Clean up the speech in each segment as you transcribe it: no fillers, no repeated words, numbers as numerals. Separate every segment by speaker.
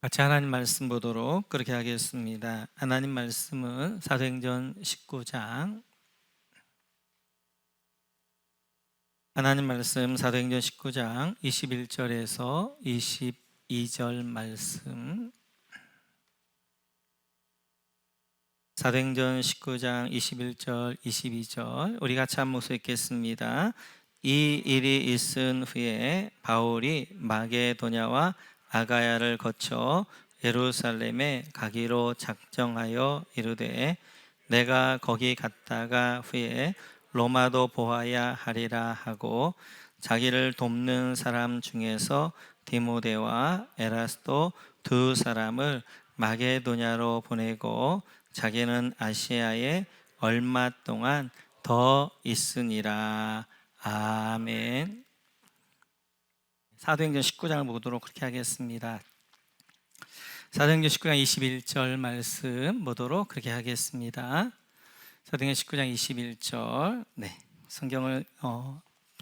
Speaker 1: 같이 하나님 말씀 보도록 그렇게 하겠습니다. 하나님 말씀은 사도행전 19장 하나님 말씀 사도행전 19장 21절에서 22절 말씀. 사도행전 19장 21절 22절 우리 같이 한 목소리 읽겠습니다. 이 일이 있은 후에 바울이 마게도냐와 아가야를 거쳐 예루살렘에 가기로 작정하여 이르되 내가 거기 갔다가 후에 로마도 보아야 하리라 하고 자기를 돕는 사람 중에서 디모데와 에라스도 두 사람을 마게도냐로 보내고 자기는 아시아에 얼마 동안 더 있으니라. 아멘. 사도행전 19장을 보도록 그렇게 하겠습니다. 사도행전 19장 21절 말씀 보도록 그렇게 하겠습니다. 사도행전 19장 21절 성경을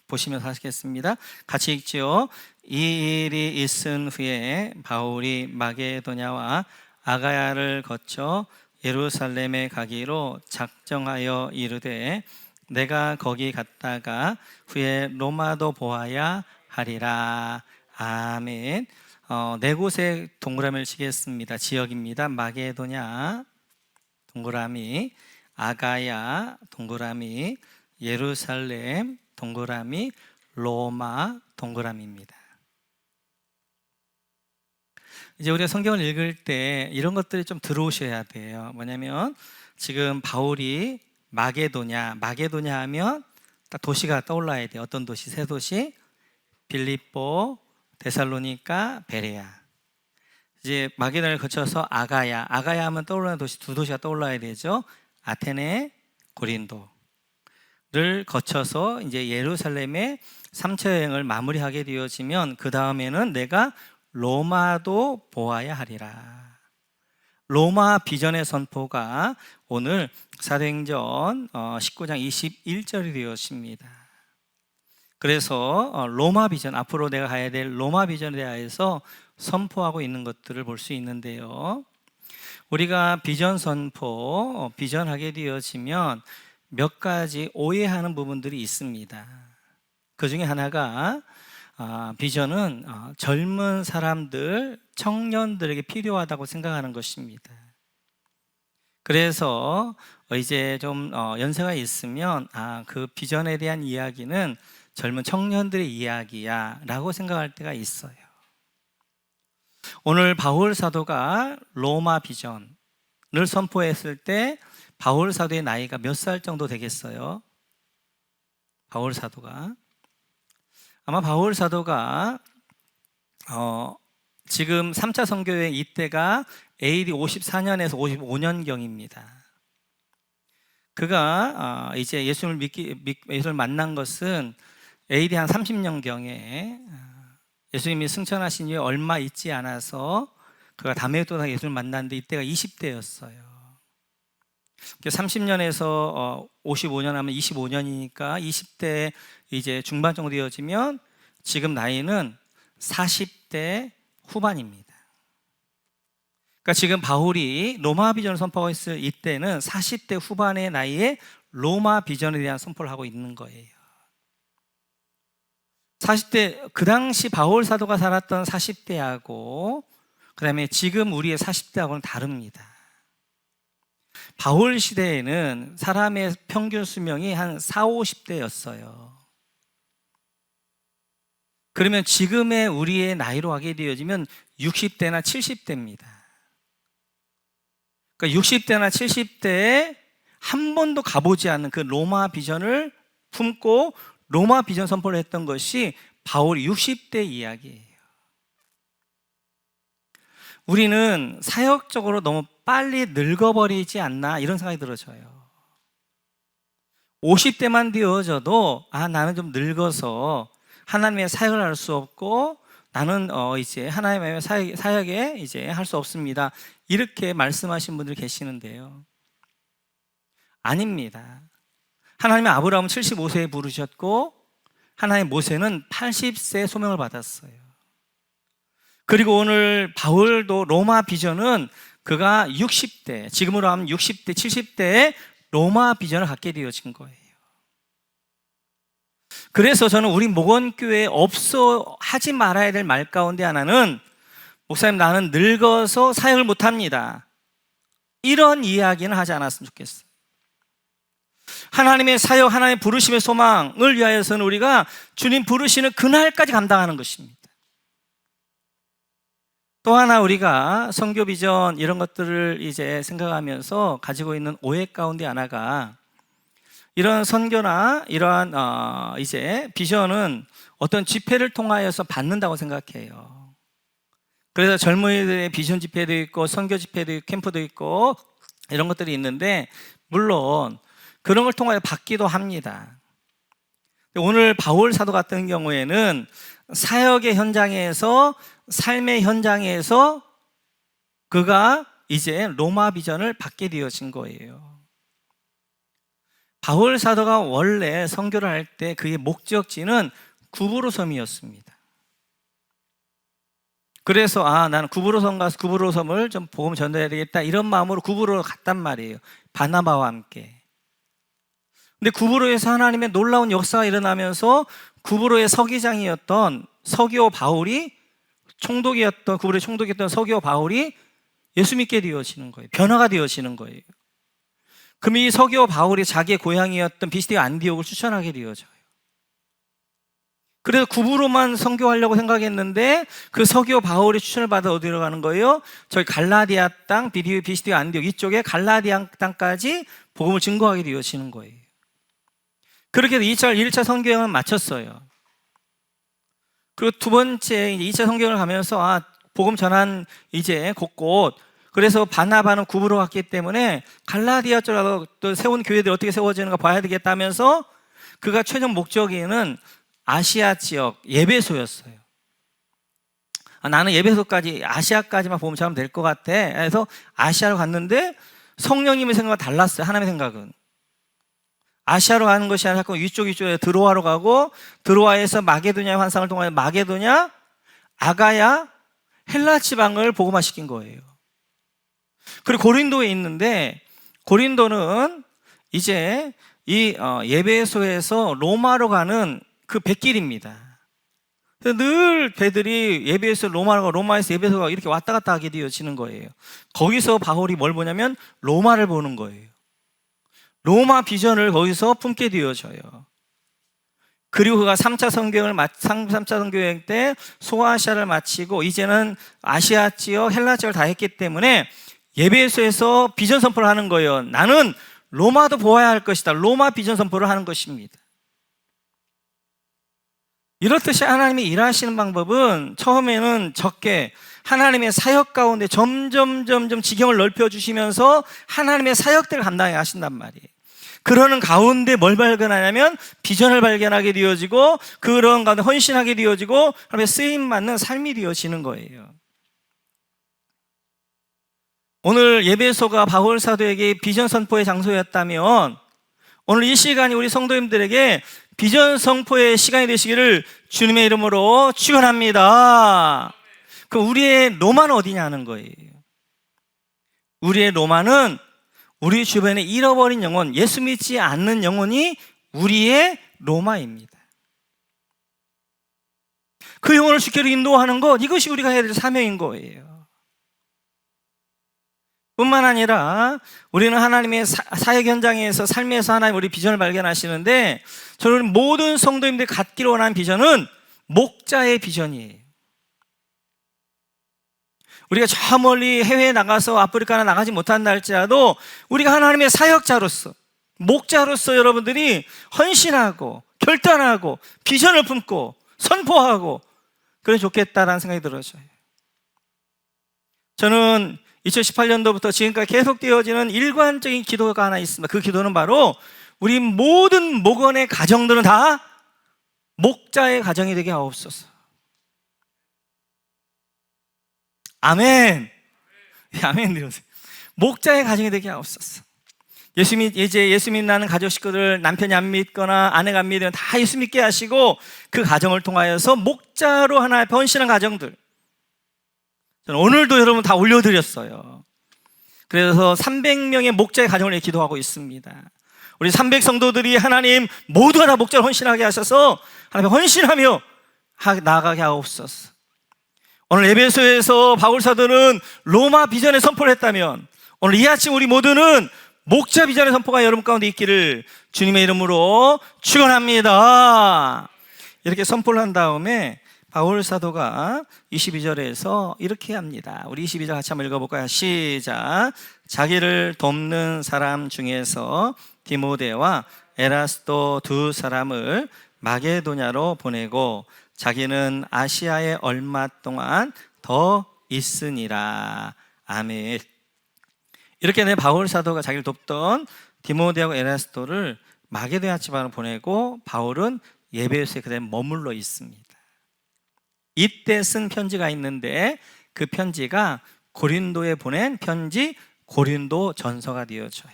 Speaker 1: 보시면서 하시겠습니다. 같이 읽지요. 이 일이 있은 후에 바울이 마게도냐와 아가야를 거쳐 예루살렘에 가기로 작정하여 이르되 내가 거기 갔다가 후에 로마도 보아야 하리라. 아멘. 네 곳에 동그라미를 치겠습니다. 지역입니다. 마게도냐 동그라미, 아가야 동그라미, 예루살렘 동그라미, 로마 동그라미입니다. 이제 우리가 성경을 읽을 때 이런 것들이 좀 들어오셔야 돼요. 뭐냐면 지금 바울이 마게도냐 하면 딱 도시가 떠올라야 돼요. 어떤 도시? 세 도시. 빌립보, 데살로니가, 베레아. 이제 마게도냐를 거쳐서 아가야 하면 떠오르는 도시 두 도시가 떠올라야 되죠. 아테네, 고린도를 거쳐서 이제 예루살렘의 3차 여행을 마무리하게 되어지면 그 다음에는 내가 로마도 보아야 하리라. 로마 비전의 선포가 오늘 사도행전 19장 21절이 되었습니다. 그래서 로마 비전, 앞으로 내가 가야 될 로마 비전에 대해서 선포하고 있는 것들을 볼 수 있는데요. 우리가 비전 선포, 비전하게 되어지면 몇 가지 오해하는 부분들이 있습니다. 그 중에 하나가 비전은 젊은 사람들, 청년들에게 필요하다고 생각하는 것입니다. 그래서 이제 좀 연세가 있으면 그 비전에 대한 이야기는 젊은 청년들의 이야기야 라고 생각할 때가 있어요. 오늘 바울 사도가 로마 비전을 선포했을 때 바울 사도의 나이가 몇 살 정도 되겠어요? 바울 사도가 아마 바울 사도가 지금 3차 선교여행 이때가 AD 54년에서 55년경입니다. 그가 이제 예수를 만난 것은 AD 한 30년경에 예수님이 승천하신 후에 얼마 있지 않아서 그가 다메섹도에서 예수를 만났는데 이때가 20대였어요. 30년에서 55년 하면 25년이니까 20대 이제 중반 정도 되어지면 지금 나이는 40대 후반입니다. 그러니까 지금 바울이 로마 비전을 선포하고 있을 이때는 40대 후반의 나이에 로마 비전에 대한 선포를 하고 있는 거예요. 40대, 그 당시 바울 사도가 살았던 40대하고 그 다음에 지금 우리의 40대하고는 다릅니다. 바울 시대에는 사람의 평균 수명이 한 40, 50대였어요. 그러면 지금의 우리의 나이로 하게 되어지면 60대나 70대입니다. 그러니까 60대나 70대에 한 번도 가보지 않는 그 로마 비전을 품고 로마 비전 선포를 했던 것이 바울이 60대 이야기예요. 우리는 사역적으로 너무 빨리 늙어버리지 않나 이런 생각이 들어져요. 50대만 되어져도 나는 좀 늙어서 하나님의 사역을 할 수 없고 나는 이제 하나님의 사역에 이제 할 수 없습니다. 이렇게 말씀하신 분들 계시는데요. 아닙니다. 하나님의 아브라함은 75세에 부르셨고 하나님의 모세는 80세 소명을 받았어요. 그리고 오늘 바울도 로마 비전은 그가 60대, 지금으로 하면 60대, 70대에 로마 비전을 갖게 되어진 거예요. 그래서 저는 우리 목원교회에 없어 하지 말아야 될 말 가운데 하나는, 목사님 나는 늙어서 사역을 못합니다, 이런 이야기는 하지 않았으면 좋겠어요. 하나님의 사역, 하나님의 부르심의 소망을 위하여서는 우리가 주님 부르시는 그날까지 감당하는 것입니다. 또 하나 우리가 선교 비전 이런 것들을 이제 생각하면서 가지고 있는 오해 가운데 하나가, 이런 선교나 이러한 이제 비전은 어떤 집회를 통하여서 받는다고 생각해요. 그래서 젊은이들의 비전 집회도 있고 선교 집회도 있고 캠프도 있고 이런 것들이 있는데, 물론 그런 걸 통하여 받기도 합니다. 오늘 바울 사도 같은 경우에는 사역의 현장에서, 삶의 현장에서 그가 이제 로마 비전을 받게 되어진 거예요. 바울 사도가 원래 선교를 할 때 그의 목적지는 구브로섬이었습니다. 그래서 나는 구브로섬 가서 구브로섬을 좀 복음 전달해야 되겠다, 이런 마음으로 구브로로 갔단 말이에요, 바나바와 함께. 근데 구브로에서 하나님의 놀라운 역사가 일어나면서 구브로의 서기장이었던 서기오 바울이, 구브로의 총독이었던 서기오 바울이 예수 믿게 되어지는 거예요. 변화가 되어지는 거예요. 그럼 이 서기오 바울이 자기의 고향이었던 비스디아 안디옥을 추천하게 되어져요. 그래서 구브로만 선교하려고 생각했는데 그 서기오 바울이 추천을 받아 어디로 가는 거예요? 저희 갈라디아 땅, 비스디아 안디옥 이쪽에 갈라디아 땅까지 복음을 증거하게 되어지는 거예요. 그렇게 해서 1차 선교여행을 마쳤어요. 그리고 두 번째 2차 선교여행을 가면서 복음 전한 이제 곳곳, 그래서 바나바는 구브로 갔기 때문에 갈라디아 쪽으로 또 세운 교회들이 어떻게 세워지는가 봐야 되겠다면서 그가 최종 목적에는 아시아 지역 예배소였어요. 나는 예배소까지, 아시아까지만 보면 잘 될 것 같아. 그래서 아시아로 갔는데 성령님의 생각과 달랐어요. 하나님의 생각은 아시아로 가는 것이 아니라 자꾸 위쪽에 드로아로 가고, 드로아에서 마게도냐의 환상을 통하여 마게도냐, 아가야, 헬라 지방을 복음화시킨 거예요. 그리고 고린도에 있는데, 고린도는 이제 이 예배소에서 로마로 가는 그 뱃길입니다. 늘 배들이 예배에서 로마로 가고 로마에서 예배소가 이렇게 왔다 갔다 하게 되어지는 거예요. 거기서 바울이 뭘 보냐면 로마를 보는 거예요. 로마 비전을 거기서 품게 되어져요. 그리고 그가 3차 선교여행 때 소아시아를 마치고 이제는 아시아 지역, 헬라 지역을 다 했기 때문에 예배소에서 비전 선포를 하는 거예요. 나는 로마도 보아야 할 것이다. 로마 비전 선포를 하는 것입니다. 이렇듯이 하나님이 일하시는 방법은 처음에는 적게 하나님의 사역 가운데 점점 지경을 넓혀주시면서 하나님의 사역들을 감당해 하신단 말이에요. 그러는 가운데 뭘 발견하냐면 비전을 발견하게 되어지고, 그런 가운데 헌신하게 되어지고, 하나님의 쓰임받는 삶이 되어지는 거예요. 오늘 예배소가 바울 사도에게 비전 선포의 장소였다면, 오늘 이 시간이 우리 성도님들에게 비전 선포의 시간이 되시기를 주님의 이름으로 축원합니다. 그럼 우리의 로마는 어디냐는 거예요. 우리의 로마는 우리 주변에 잃어버린 영혼, 예수 믿지 않는 영혼이 우리의 로마입니다. 그 영혼을 주께로 인도하는 것, 이것이 우리가 해야 될 사명인 거예요. 뿐만 아니라 우리는 하나님의 사역 현장에서, 삶에서 하나님 우리 비전을 발견하시는데, 저는 모든 성도님들이 갖기를 원하는 비전은 목자의 비전이에요. 우리가 저 멀리 해외에 나가서 아프리카나 나가지 못한다 할지라도 우리가 하나님의 사역자로서, 목자로서 여러분들이 헌신하고 결단하고 비전을 품고 선포하고 그래 좋겠다라는 생각이 들어져요. 저는 2018년도부터 지금까지 계속되어지는 일관적인 기도가 하나 있습니다. 그 기도는 바로 우리 모든 목원의 가정들은 다 목자의 가정이 되게 하옵소서. 아멘. 아멘 들으세요. 목자의 가정이 되게 하옵소서. 예수 믿는 가족 식구들, 남편이 안 믿거나 아내가 안 믿으면 다 예수 믿게 하시고, 그 가정을 통하여서 목자로 하나의 헌신한 가정들, 저는 오늘도 여러분 다 올려드렸어요. 그래서 300명의 목자의 가정을 위해 기도하고 있습니다. 우리 300성도들이 하나님 모두가 다 목자를 헌신하게 하셔서 하나님 헌신하며 나아가게 하옵소서. 오늘 에베소에서 바울 사도는 로마 비전에 선포를 했다면 오늘 이 아침 우리 모두는 목자 비전의 선포가 여러분 가운데 있기를 주님의 이름으로 축원합니다. 이렇게 선포를 한 다음에 바울 사도가 22절에서 이렇게 합니다. 우리 22절 같이 한번 읽어볼까요? 시작. 자기를 돕는 사람 중에서 디모데와 에라스도 두 사람을 마게도냐로 보내고 자기는 아시아에 얼마 동안 더 있으니라. 아멘. 이렇게 내 바울 사도가 자기를 돕던 디모데하고 에라스도를 마게도냐 지방으로 보내고 바울은 에베소에 그대로 머물러 있습니다. 이때 쓴 편지가 있는데 그 편지가 고린도에 보낸 편지 고린도 전서가 되어져요.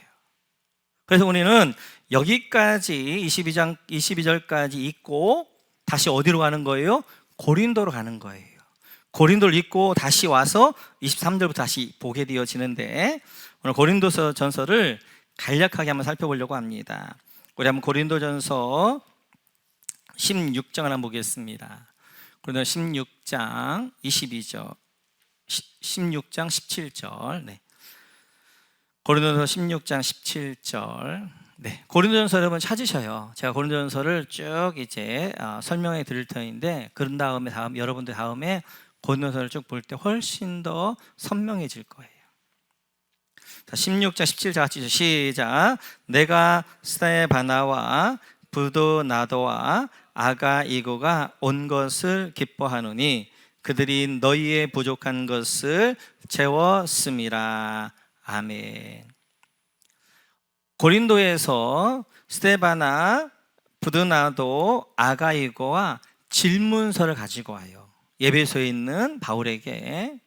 Speaker 1: 그래서 우리는 여기까지 22절까지 읽고 다시 어디로 가는 거예요? 고린도로 가는 거예요. 고린도를 읽고 다시 와서 23절부터 다시 보게 되어지는데 오늘 고린도서 전서를 간략하게 한번 살펴보려고 합니다. 우리 한번 고린도전서 16장을 한번 보겠습니다. 고린도 16장 22절 16장 17절 네. 고린도전서 16장 17절 네. 고린도전서 여러분 찾으셔요. 제가 고린도전서를 쭉 이제 설명해 드릴 터인데 그런 다음에 여러분들 다음에 고린도전서를 쭉 볼 때 훨씬 더 선명해질 거예요. 자, 16장 17절 같이 시작. 내가 스데바나와 부도나도와 아가이고가 온 것을 기뻐하노니 그들이 너희의 부족한 것을 채웠음이라. 아멘. 고린도에서 스데바나, 부도나도, 아가이고와 질문서를 가지고 와요. 에베소에 있는 바울에게.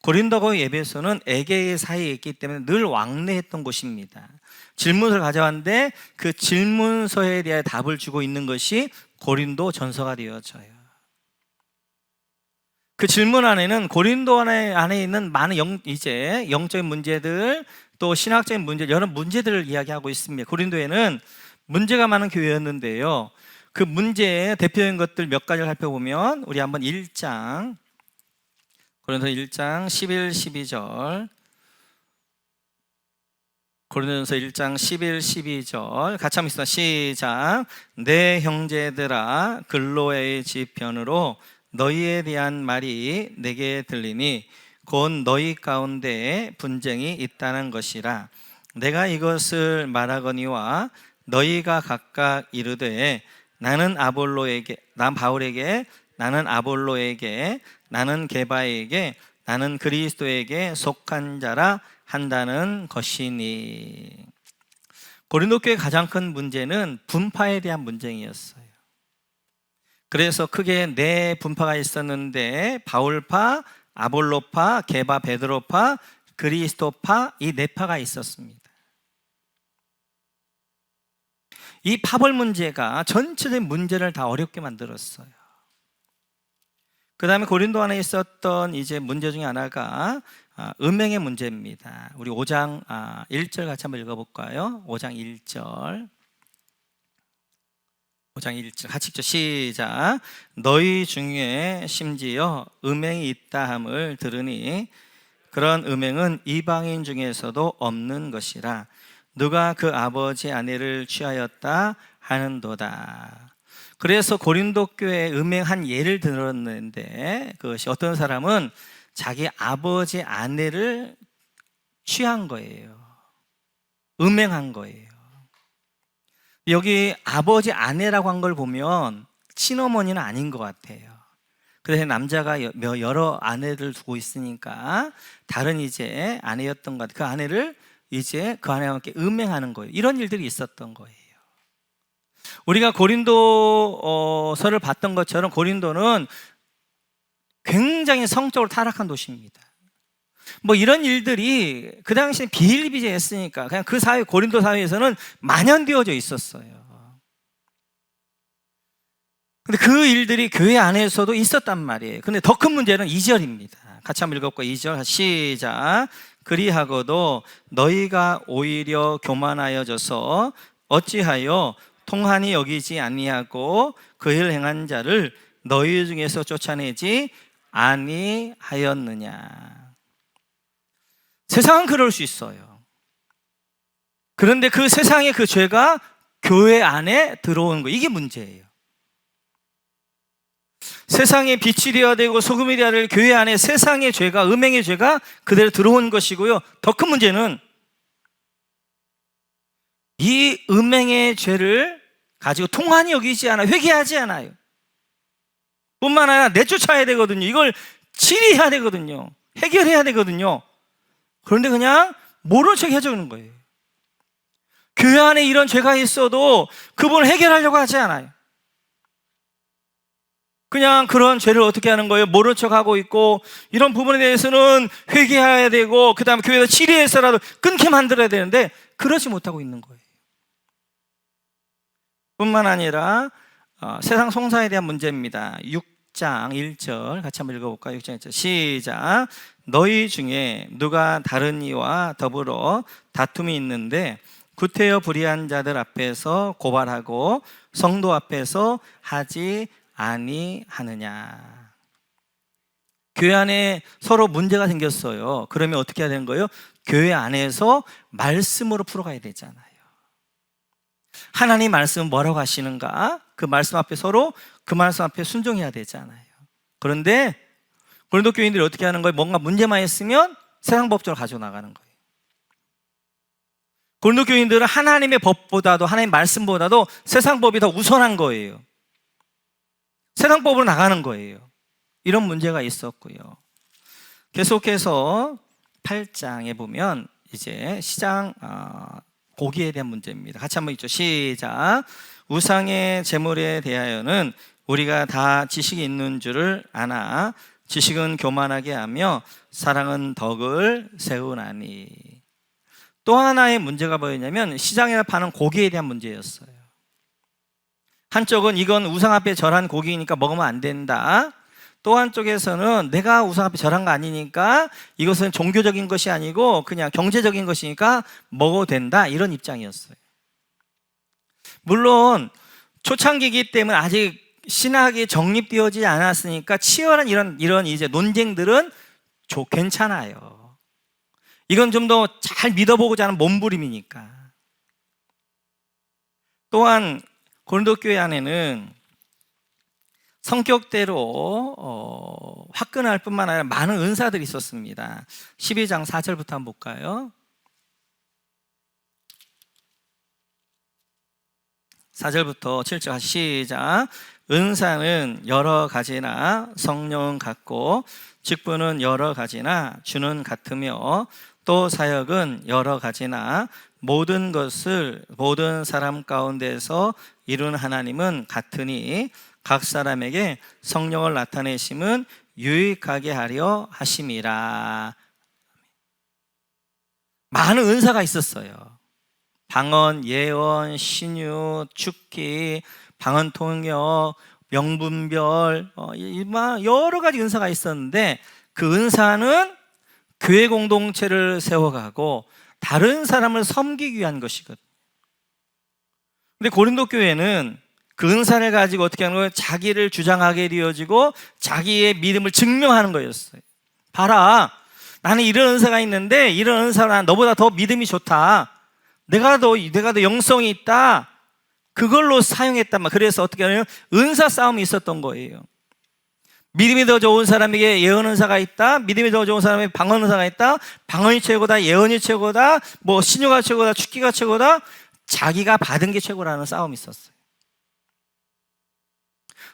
Speaker 1: 고린도하고 에베소는 에게의 사이에 있기 때문에 늘 왕래했던 곳입니다. 질문서를 가져왔는데 그 질문서에 대한 답을 주고 있는 것이 고린도 전서가 되어져요. 그 질문 안에는 고린도 안에 있는 많은 영적인 문제들 또 신학적인 문제 여러 문제들을 이야기하고 있습니다. 고린도에는 문제가 많은 교회였는데요. 그 문제의 대표적인 것들 몇 가지를 살펴보면 우리 한번 1장 고린도 1장 11, 12절 고린도전서 1장 11, 12절 같이 한번 읽습니다. 시작. 내 형제들아 글로의 지편으로 너희에 대한 말이 내게 들리니 곧 너희 가운데 분쟁이 있다는 것이라. 내가 이것을 말하거니와 너희가 각각 이르되 나는 바울에게 나는 아볼로에게 나는 게바에게 나는 그리스도에게 속한 자라 한다는 것이니. 고린도 교회의 가장 큰 문제는 분파에 대한 문제였어요. 그래서 크게 네 분파가 있었는데 바울파, 아볼로파, 게바, 베드로파, 그리스도파 이 네 파가 있었습니다. 이 파벌 문제가 전체적인 문제를 다 어렵게 만들었어요. 그 다음에 고린도 안에 있었던 이제 문제 중에 하나가 음행의 문제입니다. 우리 5장 1절 같이 한번 읽어볼까요? 5장 1절 5장 1절 같이 읽죠. 시작. 너희 중에 심지어 음행이 있다 함을 들으니 그런 음행은 이방인 중에서도 없는 것이라. 누가 그 아버지 아내를 취하였다 하는도다. 그래서 고린도 교회에 음행한 예를 들었는데 그것이 어떤 사람은 자기 아버지 아내를 취한 거예요. 음행한 거예요. 여기 아버지 아내라고 한 걸 보면 친어머니는 아닌 것 같아요. 그래서 남자가 여러 아내를 두고 있으니까 다른 이제 아내였던 것 같아요. 그 아내를 이제 그 아내와 함께 음행하는 거예요. 이런 일들이 있었던 거예요. 우리가 고린도서를 봤던 것처럼 고린도는 굉장히 성적으로 타락한 도시입니다. 뭐 이런 일들이 그 당시에 비일비재했으니까 그냥 그 사회, 고린도 사회에서는 만연되어져 있었어요. 근데 그 일들이 교회 안에서도 있었단 말이에요. 근데 더 큰 문제는 2절입니다. 같이 한번 읽어볼까요? 2절 시작. 그리하고도 너희가 오히려 교만하여져서 어찌하여 통한이 여기지 아니하고 그 일 행한 자를 너희 중에서 쫓아내지 아니하였느냐. 세상은 그럴 수 있어요. 그런데 그 세상의 그 죄가 교회 안에 들어오는 거, 이게 문제예요. 세상의 빛이 되어야 되고 소금이 되어야 될 교회 안에 세상의 죄가, 음행의 죄가 그대로 들어온 것이고요. 더 큰 문제는 이 음행의 죄를 가지고 통한이 여기지 않아, 회개하지 않아요. 뿐만 아니라 내쫓아야 되거든요. 이걸 치리해야 되거든요. 해결해야 되거든요. 그런데 그냥 모른 척 해주는 거예요. 교회 안에 이런 죄가 있어도 그분을 해결하려고 하지 않아요. 그냥 그런 죄를 어떻게 하는 거예요? 모른 척 하고 있고, 이런 부분에 대해서는 회개해야 되고, 그 다음에 교회에서 치리해서라도 끊게 만들어야 되는데 그러지 못하고 있는 거예요. 뿐만 아니라 세상 송사에 대한 문제입니다. 6장 1절 같이 한번 읽어볼까요? 6장 1절 시작. 너희 중에 누가 다른 이와 더불어 다툼이 있는데 구태여 불의한 자들 앞에서 고발하고 성도 앞에서 하지 아니하느냐. 교회 안에 서로 문제가 생겼어요. 그러면 어떻게 해야 되는 거예요? 교회 안에서 말씀으로 풀어가야 되잖아요. 하나님 말씀은 뭐라고 하시는가? 그 말씀 앞에 서로 그 말씀 앞에 순종해야 되잖아요. 그런데 고린도 교인들이 어떻게 하는 거예요? 뭔가 문제만 있으면 세상 법적으로 가지고 나가는 거예요. 고린도 교인들은 하나님의 법보다도, 하나님의 말씀보다도 세상 법이 더 우선한 거예요. 세상 법으로 나가는 거예요. 이런 문제가 있었고요. 계속해서 8장에 보면 이제 시장 고기에 대한 문제입니다. 같이 한번 읽죠. 시작. 우상의 제물에 대하여는 우리가 다 지식이 있는 줄을 아나 지식은 교만하게 하며 사랑은 덕을 세우나니. 또 하나의 문제가 뭐였냐면 시장에 파는 고기에 대한 문제였어요. 한쪽은 이건 우상 앞에 절한 고기니까 먹으면 안 된다. 또 한쪽에서는 내가 우상 앞에 절한 거 아니니까 이것은 종교적인 것이 아니고 그냥 경제적인 것이니까 먹어도 된다, 이런 입장이었어요. 물론 초창기이기 때문에 아직 신학이 정립되어지지 않았으니까 치열한 이런 이제 논쟁들은 괜찮아요. 이건 좀 더 잘 믿어보고자 하는 몸부림이니까. 또한 고린도 교회 안에는 성격대로 화끈할 뿐만 아니라 많은 은사들이 있었습니다. 12장 4절부터 한번 볼까요? 4절부터 7절 시작. 은사는 여러 가지나 성령은 같고 직분은 여러 가지나 주는 같으며 또 사역은 여러 가지나 모든 것을 모든 사람 가운데서 이룬 하나님은 같으니 각 사람에게 성령을 나타내심은 유익하게 하려 하심이라. 많은 은사가 있었어요. 방언, 예언, 신유, 축기, 방언 통역, 명분별, 여러 가지 은사가 있었는데 그 은사는 교회 공동체를 세워가고 다른 사람을 섬기기 위한 것이거든요. 근데 고린도 교회는 그 은사를 가지고 어떻게 하는 거예요? 자기를 주장하게 되어지고 자기의 믿음을 증명하는 거였어요. 봐라, 나는 이런 은사가 있는데 이런 은사가 너보다 더 믿음이 좋다. 내가 더 영성이 있다. 그걸로 사용했단 말이에요. 그래서 어떻게 하냐면 은사 싸움이 있었던 거예요. 믿음이 더 좋은 사람에게 예언 은사가 있다. 믿음이 더 좋은 사람에게 방언 은사가 있다. 방언이 최고다. 예언이 최고다. 신유가 최고다. 축기가 최고다. 자기가 받은 게 최고라는 싸움이 있었어요.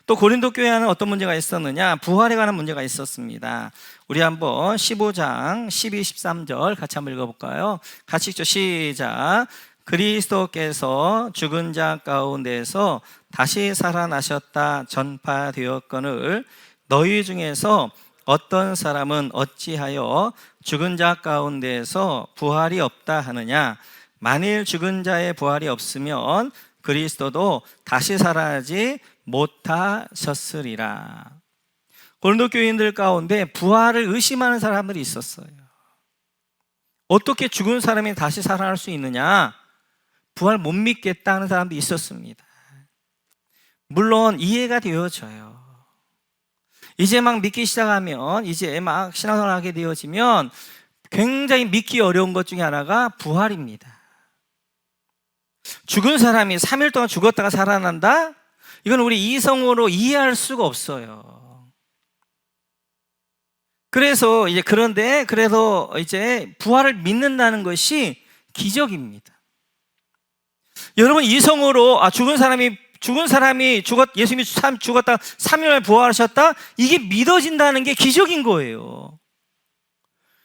Speaker 1: 또 고린도 교회 안에 어떤 문제가 있었느냐? 부활에 관한 문제가 있었습니다. 우리 한번 15장 12, 13절 같이 한번 읽어볼까요? 같이 읽죠. 시작. 그리스도께서 죽은 자 가운데서 다시 살아나셨다 전파되었거늘 너희 중에서 어떤 사람은 어찌하여 죽은 자 가운데서 부활이 없다 하느냐? 만일 죽은 자의 부활이 없으면 그리스도도 다시 살아나지 못하셨으리라. 고린도 교인들 가운데 부활을 의심하는 사람들이 있었어요. 어떻게 죽은 사람이 다시 살아날 수 있느냐? 부활 못 믿겠다는 사람도 있었습니다. 물론 이해가 되어져요. 이제 막 믿기 시작하면, 이제 막 신앙생활을 하게 되어지면 굉장히 믿기 어려운 것 중에 하나가 부활입니다. 죽은 사람이 3일 동안 죽었다가 살아난다? 이건 우리 이성으로 이해할 수가 없어요. 그래서 부활을 믿는다는 것이 기적입니다. 여러분, 이성으로 예수님이 죽었다 3일 만에 부활하셨다? 이게 믿어진다는 게 기적인 거예요.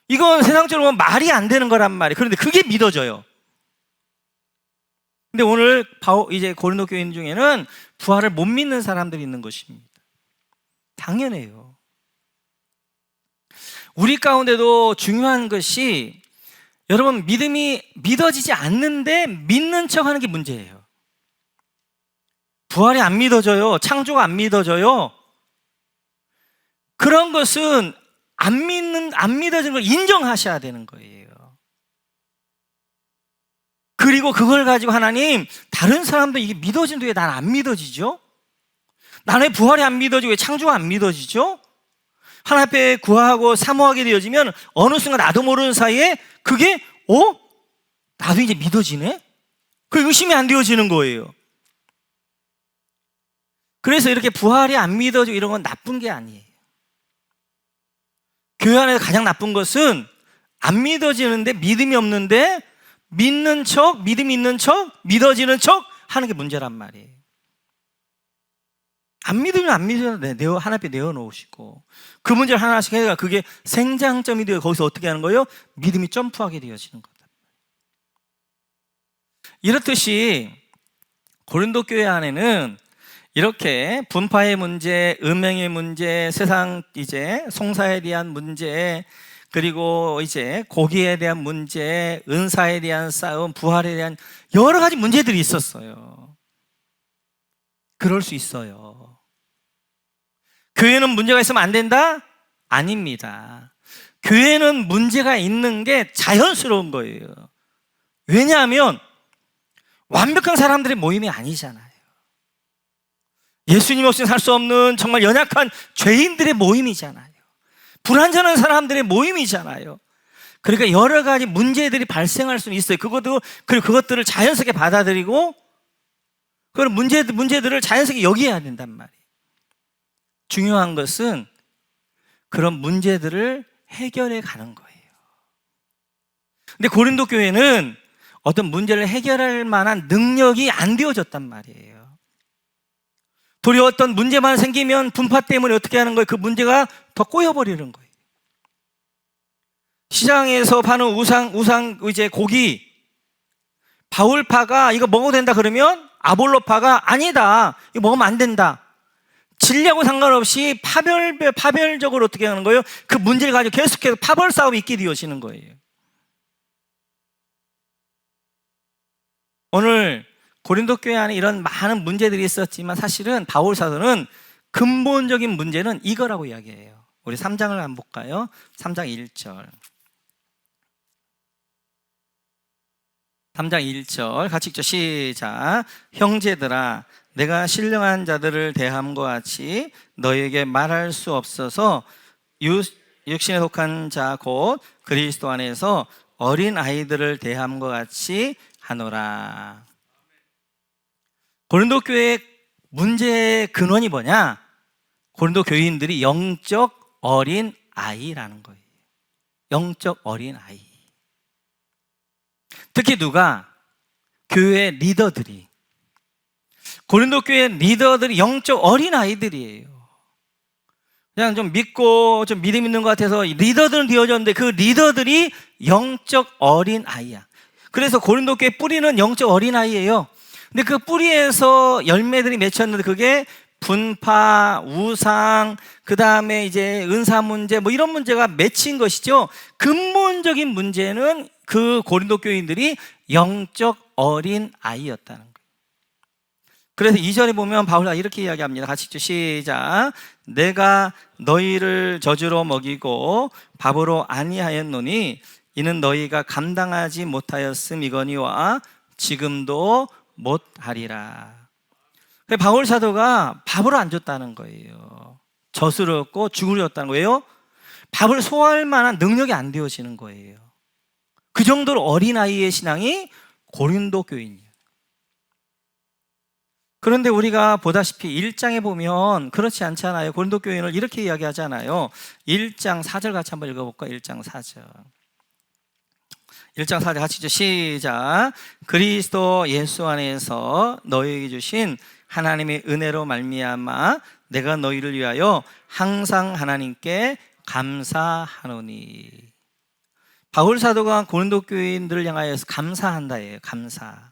Speaker 1: 이건 세상적으로 보면 말이 안 되는 거란 말이에요. 그런데 그게 믿어져요. 근데 오늘 이제 고린도 교인 중에는 부활을 못 믿는 사람들이 있는 것입니다. 당연해요. 우리 가운데도 중요한 것이, 여러분, 믿음이 믿어지지 않는데 믿는 척 하는 게 문제예요. 부활이 안 믿어져요. 창조가 안 믿어져요. 그런 것은 안 믿어지는 걸 인정하셔야 되는 거예요. 그리고 그걸 가지고 하나님, 다른 사람도 이게 믿어지는데 왜 난 안 믿어지죠? 나는 부활이 안 믿어지고 왜 창조가 안 믿어지죠? 하나님 앞에 구하고 사모하게 되어지면 어느 순간 나도 모르는 사이에 그게 나도 이제 믿어지네? 그 의심이 안 되어지는 거예요. 그래서 이렇게 부활이 안 믿어지고 이런 건 나쁜 게 아니에요. 교회 안에서 가장 나쁜 것은 안 믿어지는데 믿음이 없는데 믿는 척, 믿음이 있는 척, 믿어지는 척 하는 게 문제란 말이에요. 안 믿으면 안 믿으면 하나님 앞에 내어놓으시고, 그 문제를 하나씩 해가 그게 생장점이 되어 거기서 어떻게 하는 거예요? 믿음이 점프하게 되어지는 거다. 이렇듯이 고린도 교회 안에는 이렇게 분파의 문제, 음행의 문제, 세상 이제 송사에 대한 문제, 그리고 이제 고기에 대한 문제, 은사에 대한 싸움, 부활에 대한 여러 가지 문제들이 있었어요. 그럴 수 있어요. 교회는 문제가 있으면 안 된다? 아닙니다. 교회는 문제가 있는 게 자연스러운 거예요. 왜냐하면 완벽한 사람들의 모임이 아니잖아요. 예수님 없이는 살 수 없는 정말 연약한 죄인들의 모임이잖아요. 불완전한 사람들의 모임이잖아요. 그러니까 여러 가지 문제들이 발생할 수는 있어요. 그리고 그것들을 자연스럽게 받아들이고, 그런 문제들을 자연스럽게 여겨야 된단 말이에요. 중요한 것은 그런 문제들을 해결해 가는 거예요. 근데 고린도 교회는 어떤 문제를 해결할 만한 능력이 안 되어졌단 말이에요. 도리어 어떤 문제만 생기면 분파 때문에 어떻게 하는 거예요? 그 문제가 더 꼬여버리는 거예요. 시장에서 파는 우상 이제 고기, 바울파가 이거 먹어도 된다 그러면 아볼로파가 아니다, 이거 먹으면 안 된다. 진리하고 상관없이 파별적으로 어떻게 하는 거예요? 그 문제를 가지고 계속해서 파벌 싸움이 있게 되어지는 거예요. 오늘 고린도 교회 안에 이런 많은 문제들이 있었지만 사실은 바울 사도는 근본적인 문제는 이거라고 이야기해요. 우리 3장을 한번 볼까요? 3장 1절. 3장 1절 같이 읽죠. 시작. 형제들아, 내가 신령한 자들을 대함과 같이 너에게 말할 수 없어서 육신에 속한 자 곧 그리스도 안에서 어린 아이들을 대함과 같이 하노라. 고린도 교회의 문제의 근원이 뭐냐? 고린도 교인들이 영적 어린 아이라는 거예요. 영적 어린 아이. 특히 누가? 교회 리더들이. 고린도 교회 리더들이 영적 어린 아이들이에요. 그냥 좀 믿고 좀 믿음 있는 것 같아서 리더들은 되어졌는데 그 리더들이 영적 어린 아이야. 그래서 고린도 교회 뿌리는 영적 어린 아이예요. 근데 그 뿌리에서 열매들이 맺혔는데 그게 분파, 우상, 그 다음에 이제 은사 문제, 뭐 이런 문제가 맺힌 것이죠. 근본적인 문제는 그 고린도 교인들이 영적 어린 아이였다는 거예요. 그래서 2절에 보면 바울이 이렇게 이야기합니다. 같이 읽죠. 시작. 내가 너희를 저주로 먹이고 밥으로 아니하였노니 이는 너희가 감당하지 못하였음이거니와 지금도 못하리라. 바울 사도가 밥을 안 줬다는 거예요. 젖으렸고 죽으렸다는 거예요. 밥을 소화할 만한 능력이 안 되어지는 거예요. 그 정도로 어린아이의 신앙이 고린도 교인이에요. 그런데 우리가 보다시피 1장에 보면 그렇지 않잖아요. 고린도 교인을 이렇게 이야기하잖아요. 1장 4절 같이 한번 읽어볼까요? 1장 4절. 1장 4절 같이 읽죠. 시작. 그리스도 예수 안에서 너희에게 주신 하나님의 은혜로 말미암아 내가 너희를 위하여 항상 하나님께 감사하노니. 바울 사도가 고린도 교인들을 향하여서 감사한다예요. 감사.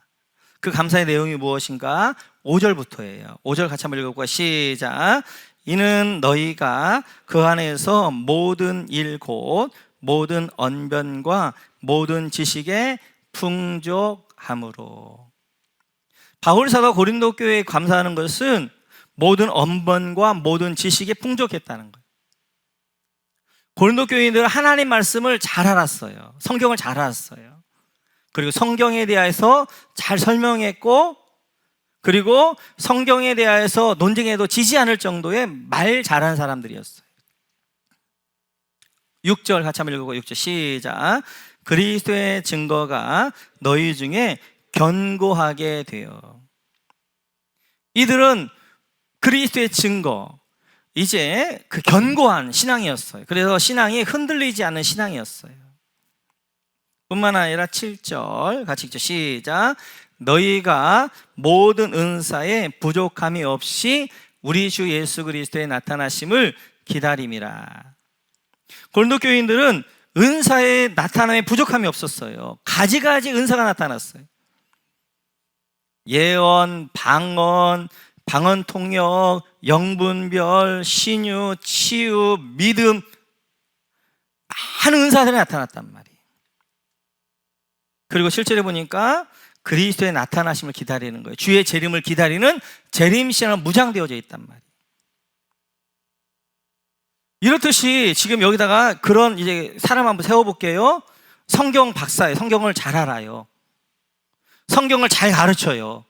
Speaker 1: 그 감사의 내용이 무엇인가? 5절부터예요. 5절 같이 한번 읽어볼까요? 시작. 이는 너희가 그 안에서 모든 일 곧 모든 언변과 모든 지식에 풍족함으로. 바울 사도가 고린도 교회에 감사하는 것은 모든 언변과 모든 지식에 풍족했다는 거예요. 고린도 교인들은 하나님 말씀을 잘 알았어요. 성경을 잘 알았어요. 그리고 성경에 대해서 잘 설명했고, 그리고 성경에 대해서 논쟁해도 지지 않을 정도의 말 잘하는 사람들이었어요. 6절 같이 한번 읽어보고 6절 시작. 그리스도의 증거가 너희 중에 견고하게 되어. 이들은 그리스도의 증거, 이제 그 견고한 신앙이었어요. 그래서 신앙이 흔들리지 않는 신앙이었어요. 뿐만 아니라 7절 같이 읽죠. 시작. 너희가 모든 은사에 부족함이 없이 우리 주 예수 그리스도의 나타나심을 기다림이라. 고린도 교인들은 은사의 나타남에 부족함이 없었어요. 가지가지 은사가 나타났어요. 예언, 방언, 방언 통역, 영분별, 신유, 치유, 믿음, 많은 은사들이 나타났단 말이에요. 그리고 실제로 보니까 그리스도의 나타나심을 기다리는 거예요. 주의 재림을 기다리는 재림신앙은 무장되어져 있단 말이에요. 이렇듯이 지금 여기다가 그런 이제 사람 한번 세워볼게요. 성경 박사예요. 성경을 잘 알아요. 성경을 잘 가르쳐요.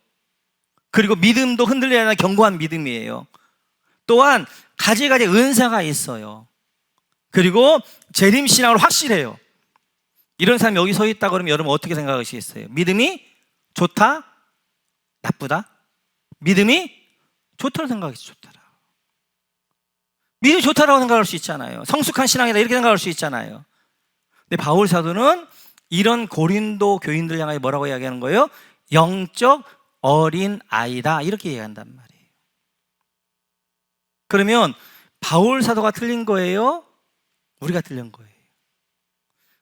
Speaker 1: 그리고 믿음도 흔들리지 않는 견고한 믿음이에요. 또한 가지가지 은사가 있어요. 그리고 재림신앙을 확실해요. 이런 사람이 여기 서 있다 그러면 여러분 어떻게 생각하시겠어요? 믿음이 좋다? 나쁘다? 믿음이 좋다고 생각하겠지. 좋다라. 믿음이 좋다라고 생각할 수 있잖아요. 성숙한 신앙이다 이렇게 생각할 수 있잖아요. 근데 바울 사도는 이런 고린도 교인들 향하여 뭐라고 이야기하는 거예요? 영적 어린 아이다 이렇게 얘기한단 말이에요. 그러면 바울 사도가 틀린 거예요? 우리가 틀린 거예요?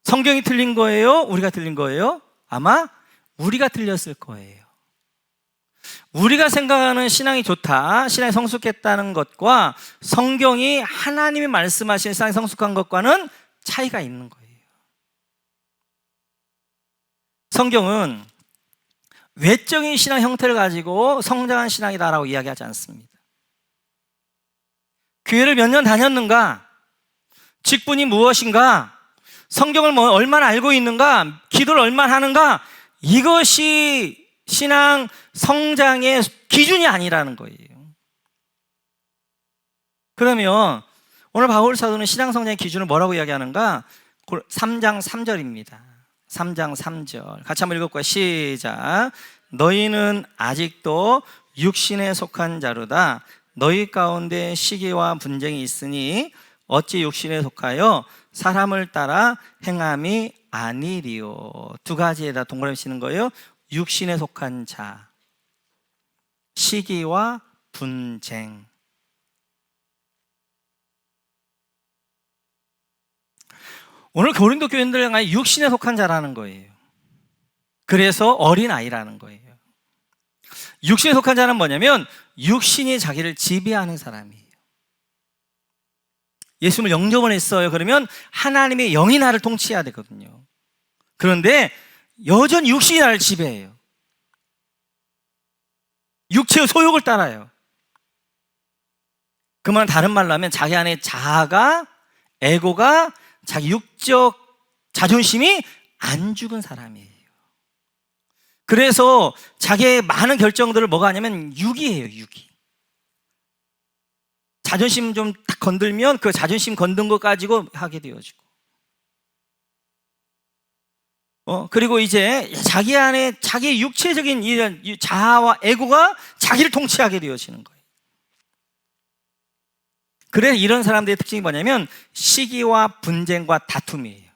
Speaker 1: 성경이 틀린 거예요? 우리가 틀린 거예요? 아마 우리가 틀렸을 거예요. 우리가 생각하는 신앙이 좋다, 신앙이 성숙했다는 것과 성경이 하나님이 말씀하신 신앙이 성숙한 것과는 차이가 있는 거예요. 성경은 외적인 신앙 형태를 가지고 성장한 신앙이다라고 이야기하지 않습니다. 교회를 몇 년 다녔는가? 직분이 무엇인가? 성경을 얼마나 알고 있는가? 기도를 얼마나 하는가? 이것이 신앙 성장의 기준이 아니라는 거예요. 그러면 오늘 바울 사도는 신앙 성장의 기준을 뭐라고 이야기하는가? 3장 3절입니다. 3장 3절 같이 한번 읽어볼까요? 시작. 너희는 아직도 육신에 속한 자로다. 너희 가운데 시기와 분쟁이 있으니 어찌 육신에 속하여 사람을 따라 행함이 아니리요. 두 가지에다 동그라미 치는 거예요. 육신에 속한 자, 시기와 분쟁. 오늘 고린도 교인들 향하여 육신에 속한 자라는 거예요. 그래서 어린아이라는 거예요. 육신에 속한 자는 뭐냐면 육신이 자기를 지배하는 사람이에요. 예수님을 영접을 했어요. 그러면 하나님의 영이 나를 통치해야 되거든요. 그런데 여전히 육신이 나를 지배해요. 육체의 소욕을 따라요. 그 말 다른 말로 하면 자기 안에 자아가, 에고가, 자기 육적 자존심이 안 죽은 사람이에요. 그래서 자기의 많은 결정들을 뭐가 하냐면 육이에요, 육이. 자존심 좀 딱 건들면 그 자존심 건든 거 가지고 하게 되어지고. 그리고 이제 자기 안에 자기 육체적인 이런 자아와 에고가 자기를 통치하게 되어지는 거예요. 그래서 이런 사람들의 특징이 뭐냐면 시기와 분쟁과 다툼이에요.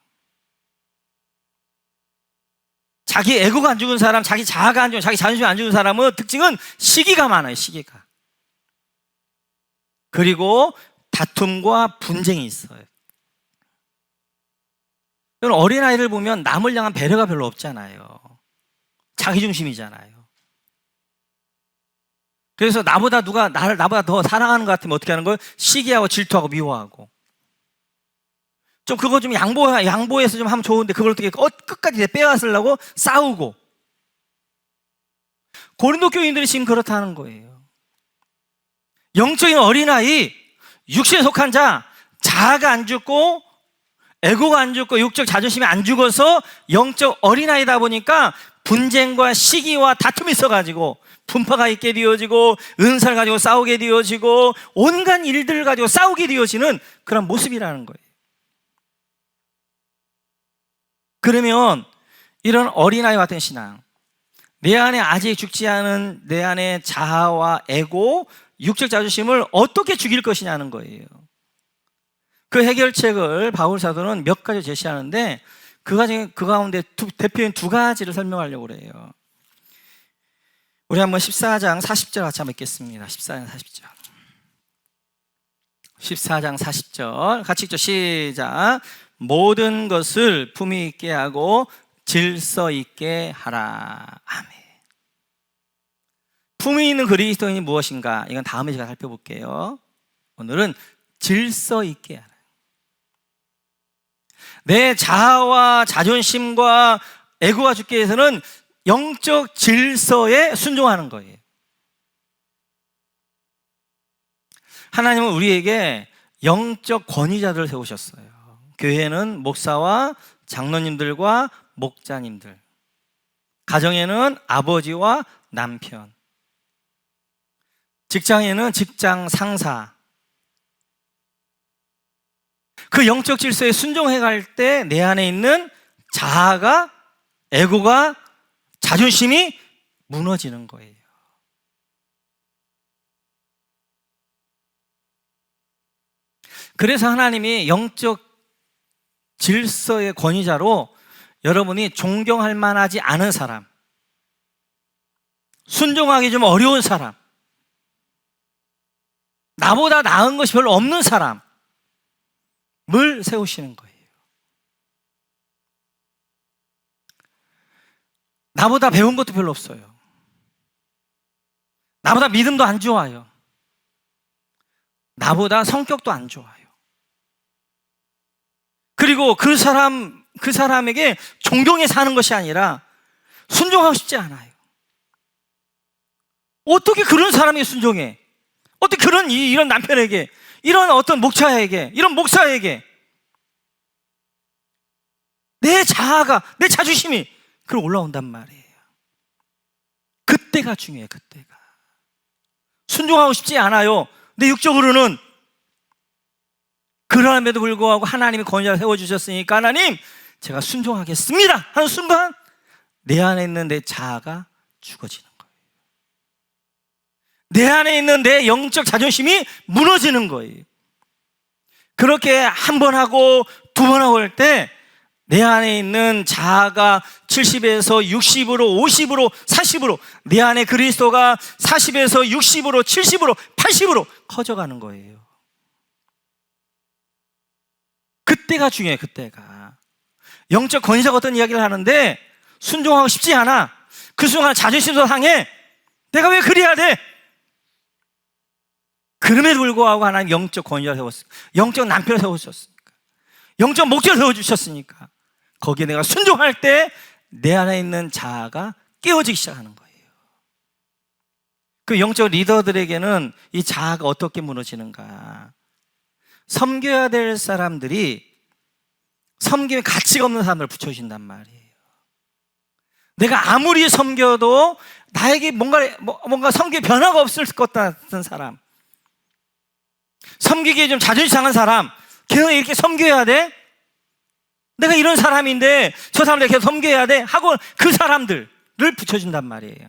Speaker 1: 자기 에고가 안 죽은 사람, 자기 자아가 안 죽은, 자기 자존심이 안 죽은 사람은 특징은 시기가 많아요, 시기가. 그리고 다툼과 분쟁이 있어요. 어린아이를 보면 남을 향한 배려가 별로 없잖아요. 자기중심이잖아요. 그래서 누가 나를 나보다 더 사랑하는 것 같으면 어떻게 하는 거예요? 시기하고 질투하고 미워하고. 좀 그거 좀 양보해서 좀 하면 좋은데 그걸 어떻게 끝까지 빼앗으려고 싸우고. 고린도 교인들이 지금 그렇다는 거예요. 영적인 어린아이, 육신에 속한 자, 자아가 안 죽고 에고가 안 죽고 육적 자존심이 안 죽어서 영적 어린아이다 보니까 분쟁과 시기와 다툼이 있어가지고 분파가 있게 되어지고 은사를 가지고 싸우게 되어지고 온갖 일들을 가지고 싸우게 되어지는 그런 모습이라는 거예요. 그러면 이런 어린아이와 같은 신앙, 내 안에 아직 죽지 않은 내 안에 자아와 에고, 육적 자존심을 어떻게 죽일 것이냐는 거예요. 그 해결책을 바울 사도는 몇 가지 제시하는데 그 가운데 대표인 두 가지를 설명하려고 그래요. 우리 한번 14장 40절 같이 한번 읽겠습니다. 14장 40절. 14장 40절 같이 읽죠. 시작. 모든 것을 품위 있게 하고 질서 있게 하라. 아멘. 품위 있는 그리스도인이 무엇인가? 이건 다음에 제가 살펴볼게요. 오늘은 질서 있게 하라. 내 자아와 자존심과 에고가 죽기 위해서는 영적 질서에 순종하는 거예요. 하나님은 우리에게 영적 권위자들을 세우셨어요. 교회에는 목사와 장로님들과 목자님들, 가정에는 아버지와 남편, 직장에는 직장 상사. 그 영적 질서에 순종해 갈 때 내 안에 있는 자아가, 에고가, 자존심이 무너지는 거예요. 그래서 하나님이 영적 질서의 권위자로 여러분이 존경할 만하지 않은 사람, 순종하기 좀 어려운 사람, 나보다 나은 것이 별로 없는 사람을 세우시는 거예요. 나보다 배운 것도 별로 없어요. 나보다 믿음도 안 좋아요. 나보다 성격도 안 좋아요. 그리고 그 사람에게 존경해 사는 것이 아니라 순종하고 싶지 않아요. 어떻게 그런 사람에게 순종해? 어떻게 이런 남편에게, 이런 어떤 목자에게, 이런 목사에게 내 자아가, 내 자존심이 그걸 올라온단 말이에요. 그때가 중요해요. 그때가 순종하고 싶지 않아요. 내 육적으로는. 그럼에도 불구하고 하나님이 권위자를 세워주셨으니까 하나님 제가 순종하겠습니다 하는 순간 내 안에 있는 내 자아가 죽어지는 거예요. 내 안에 있는 내 영적 자존심이 무너지는 거예요. 그렇게 한 번 하고 두 번 하고 할 때 내 안에 있는 자아가 70에서 60으로 50으로 40으로 내 안에 그리스도가 40에서 60으로 70으로 80으로 커져가는 거예요. 그때가 중요해요. 그때가. 영적 권위자가 어떤 이야기를 하는데 순종하고 싶지 않아. 그 순간 자존심도 상해. 내가 왜 그래야 돼? 그럼에도 불구하고 하나님 영적 권위자를 세웠으니까, 영적 남편을 세워주셨으니까, 영적 목자를 세워주셨으니까 거기에 내가 순종할 때 내 안에 있는 자아가 깨어지기 시작하는 거예요. 그 영적 리더들에게는 이 자아가 어떻게 무너지는가? 섬겨야 될 사람들이 섬김에 가치가 없는 사람을 붙여준단 말이에요. 내가 아무리 섬겨도 나에게 뭔가 섬기에 변화가 없을 것 같은 사람, 섬기기에 좀 자존심 상한 사람, 계속 이렇게 섬겨야 돼? 내가 이런 사람인데 저 사람들 계속 섬겨야 돼? 하고 그 사람들을 붙여준단 말이에요.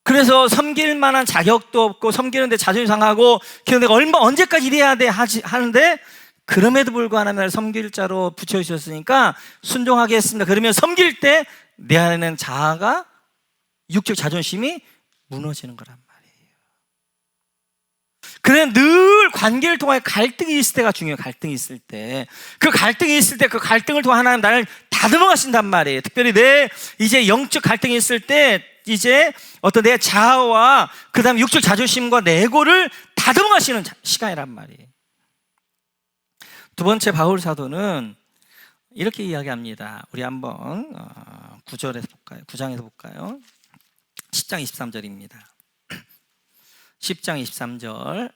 Speaker 1: 그래서 섬길 만한 자격도 없고 섬기는데 자존심 상하고 계속 내가 언제까지 이래야 돼? 하는데 그럼에도 불구하고 나를 섬길 자로 붙여주셨으니까 순종하게 했습니다. 그러면 섬길 때 내 안에는 자아가, 육적 자존심이 무너지는 거란 말이에요. 그래 늘 관계를 통해 갈등이 있을 때가 중요해요. 갈등이 있을 때. 그 갈등이 있을 때 그 갈등을 통해 하나님 나를 다듬어 가신단 말이에요. 특별히 내 이제 영적 갈등이 있을 때 이제 어떤 내 자아와 그 다음에 육적 자존심과 내 에고를 다듬어 가시는 시간이란 말이에요. 두 번째 바울 사도는 이렇게 이야기합니다. 우리 한번 9절에서 볼까요? 9장에서 볼까요? 10장 23절입니다. 10장 23절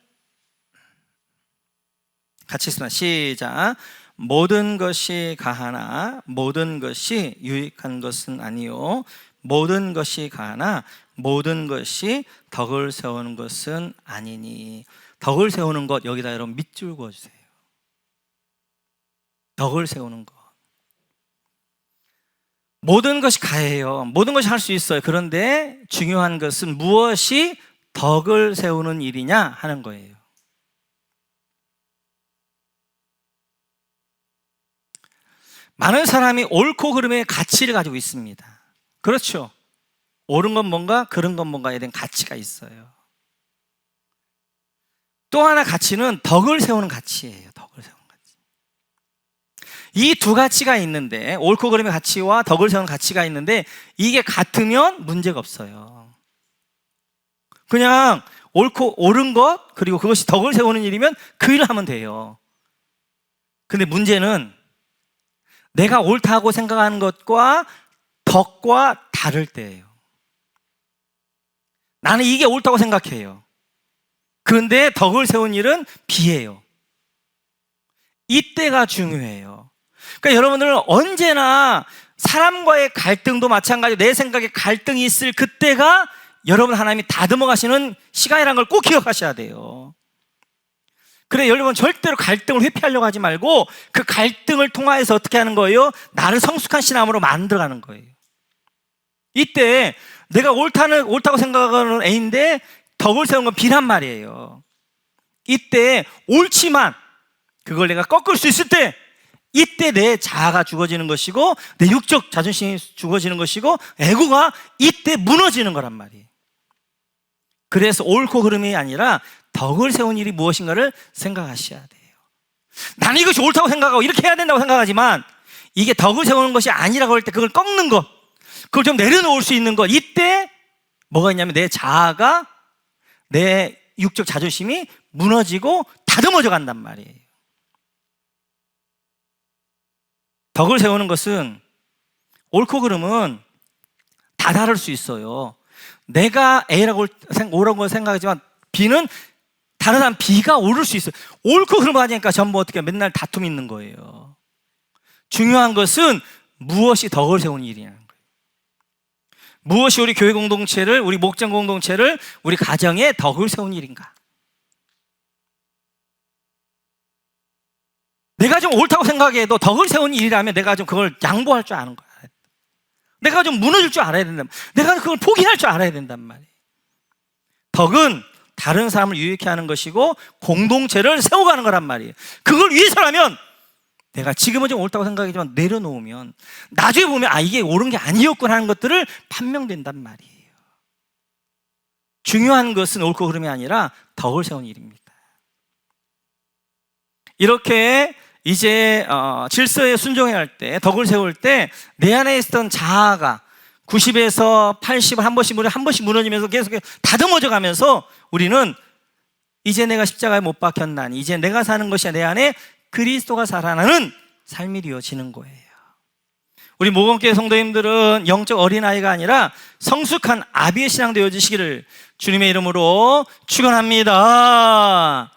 Speaker 1: 같이 읽습니다. 시작. 모든 것이 가하나 모든 것이 유익한 것은 아니요 모든 것이 가하나 모든 것이 덕을 세우는 것은 아니니. 덕을 세우는 것, 여기다 여러분 밑줄 그어주세요. 덕을 세우는 것. 모든 것이 가해요. 모든 것이 할 수 있어요. 그런데 중요한 것은 무엇이 덕을 세우는 일이냐 하는 거예요. 많은 사람이 옳고 그름의 가치를 가지고 있습니다. 그렇죠. 옳은 건 뭔가, 그른 건 뭔가에 대한 가치가 있어요. 또 하나 가치는 덕을 세우는 가치예요. 덕을 세우는 가치. 이 두 가치가 있는데, 옳고 그름의 가치와 덕을 세우는 가치가 있는데 이게 같으면 문제가 없어요. 그냥 옳은 것, 그리고 그것이 덕을 세우는 일이면 그 일을 하면 돼요. 근데 문제는 내가 옳다고 생각하는 것과 덕과 다를 때예요. 나는 이게 옳다고 생각해요. 그런데 덕을 세운 일은 비예요. 이때가 중요해요. 그러니까 여러분들은 언제나 사람과의 갈등도 마찬가지로 내 생각에 갈등이 있을 그때가 여러분 하나님이 다듬어 가시는 시간이라는 걸 꼭 기억하셔야 돼요. 그래, 여러분 절대로 갈등을 회피하려고 하지 말고 그 갈등을 통하여서 어떻게 하는 거예요? 나를 성숙한 신앙으로 만들어가는 거예요. 이때 내가 옳다고 생각하는 A인데 덕을 세우는 건 B란 말이에요. 이때 옳지만 그걸 내가 꺾을 수 있을 때 이때 내 자아가 죽어지는 것이고 내 육적 자존심이 죽어지는 것이고 에고가 이때 무너지는 거란 말이에요. 그래서 옳고 그름이 아니라 덕을 세운 일이 무엇인가를 생각하셔야 돼요. 나는 이것이 옳다고 생각하고 이렇게 해야 된다고 생각하지만 이게 덕을 세우는 것이 아니라고 할 때 그걸 꺾는 것, 그걸 좀 내려놓을 수 있는 것, 이때 뭐가 있냐면 내 자아가, 내 육적 자존심이 무너지고 다듬어져 간단 말이에요. 덕을 세우는 것은 옳고 그름은 다 다를 수 있어요. 내가 A라고 옳은 생각하지만 B는 다른 사람 B가 옳을 수 있어요. 옳고 그름 하니까 전부 어떻게 맨날 다툼이 있는 거예요. 중요한 것은 무엇이 덕을 세우는 일이냐는 거예요. 무엇이 우리 교회 공동체를, 우리 목장 공동체를, 우리 가정에 덕을 세운 일인가? 내가 좀 옳다고 생각해도 덕을 세운 일이라면 내가 좀 그걸 양보할 줄 아는 거야. 내가 좀 무너질 줄 알아야 된다. 내가 그걸 포기할 줄 알아야 된단 말이에요. 덕은 다른 사람을 유익해 하는 것이고 공동체를 세워가는 거란 말이에요. 그걸 위해서라면 내가 지금은 좀 옳다고 생각하지만 내려놓으면 나중에 보면 이게 옳은 게 아니었구나 하는 것들을 판명된단 말이에요. 중요한 것은 옳고 그름이 아니라 덕을 세운 일입니다. 이렇게 이제 질서에 순종해야 할 때, 덕을 세울 때 내 안에 있었던 자아가 90에서 80을 한 번씩 무너지면서 계속 다듬어져 가면서 우리는 이제 내가 십자가에 못 박혔나니 이제 내가 사는 것이 내 안에 그리스도가 살아나는 삶이 되어지는 거예요. 우리 모범교회 성도님들은 영적 어린아이가 아니라 성숙한 아비의 신앙 되어지시기를 주님의 이름으로 축원합니다.